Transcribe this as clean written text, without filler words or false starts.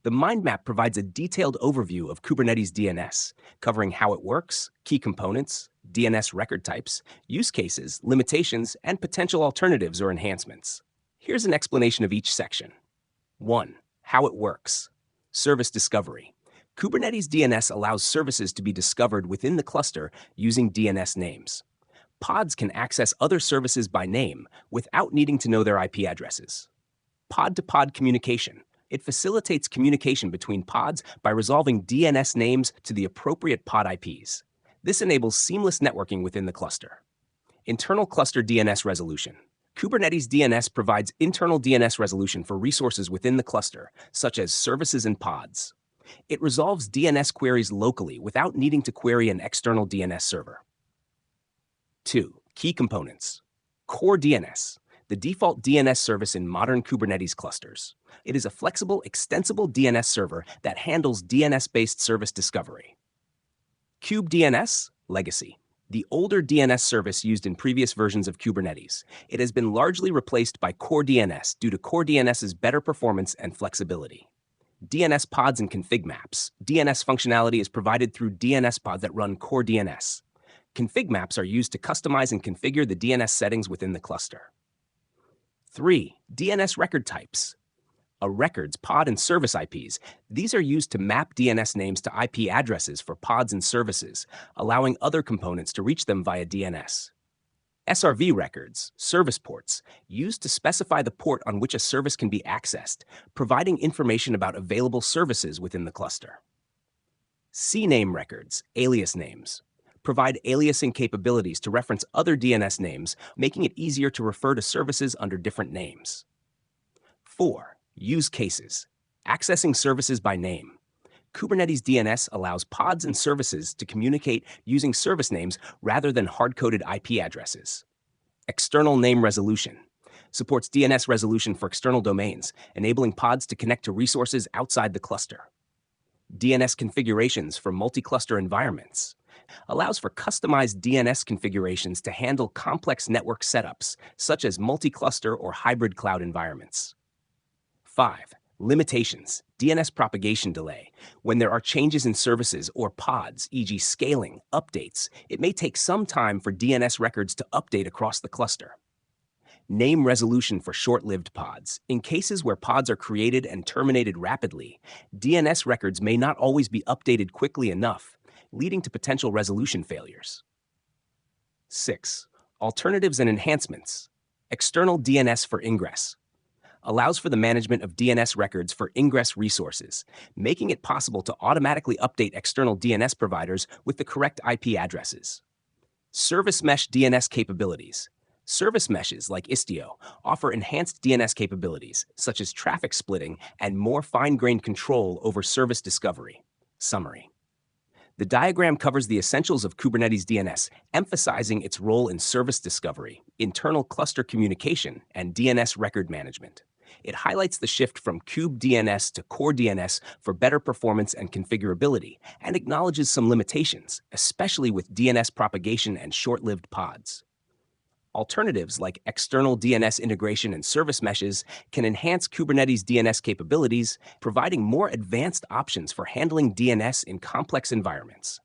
The mind map provides a detailed overview of Kubernetes DNS, covering how it works, key components, DNS record types, use cases, limitations, and potential alternatives or enhancements. Here's an explanation of each section. 1. How it works. Service discovery. Kubernetes DNS allows services to be discovered within the cluster using DNS names. Pods can access other services by name without needing to know their IP addresses. Pod-to-pod communication. It facilitates communication between pods by resolving DNS names to the appropriate pod IPs. This enables seamless networking within the cluster. Internal cluster DNS resolution. Kubernetes DNS provides internal DNS resolution for resources within the cluster, such as services and pods. It resolves DNS queries locally without needing to query an external DNS server. 2. Key components. CoreDNS. The default DNS service in modern Kubernetes clusters. It is a flexible, extensible DNS server that handles DNS-based service discovery. Kube-DNS, legacy. The older DNS service used in previous versions of Kubernetes. It has been largely replaced by CoreDNS due to CoreDNS's better performance and flexibility. DNS pods and ConfigMaps. DNS functionality is provided through DNS pods that run CoreDNS. ConfigMaps are used to customize and configure the DNS settings within the cluster. 3. DNS record types. Records, pod, and service IPs. These are used to map DNS names to IP addresses for pods and services, allowing other components to reach them via DNS. SRV records, service ports, used to specify the port on which a service can be accessed, providing information about available services within the cluster. CNAME records, alias names. Provide aliasing capabilities to reference other DNS names, making it easier to refer to services under different names. 4. Use cases. Accessing services by name. Kubernetes DNS allows pods and services to communicate using service names rather than hard-coded IP addresses. External name resolution. Supports DNS resolution for external domains, enabling pods to connect to resources outside the cluster. DNS configurations for multi-cluster environments. Allows for customized DNS configurations to handle complex network setups, such as multi-cluster or hybrid cloud environments. 5. Limitations. DNS propagation delay. When there are changes in services or pods, e.g. scaling, updates, it may take some time for DNS records to update across the cluster. Name resolution for short-lived pods. In cases where pods are created and terminated rapidly, DNS records may not always be updated quickly enough, leading to potential resolution failures. 6. Alternatives and enhancements. External DNS for ingress. Allows for the management of DNS records for ingress resources, making it possible to automatically update external DNS providers with the correct IP addresses. Service mesh DNS capabilities. Service meshes like Istio offer enhanced DNS capabilities, such as traffic splitting and more fine-grained control over service discovery. Summary. The diagram covers the essentials of Kubernetes DNS, emphasizing its role in service discovery, internal cluster communication, and DNS record management. It highlights the shift from Kube-DNS to CoreDNS for better performance and configurability, and acknowledges some limitations, especially with DNS propagation and short-lived pods. Alternatives like external DNS integration and service meshes can enhance Kubernetes DNS capabilities, providing more advanced options for handling DNS in complex environments.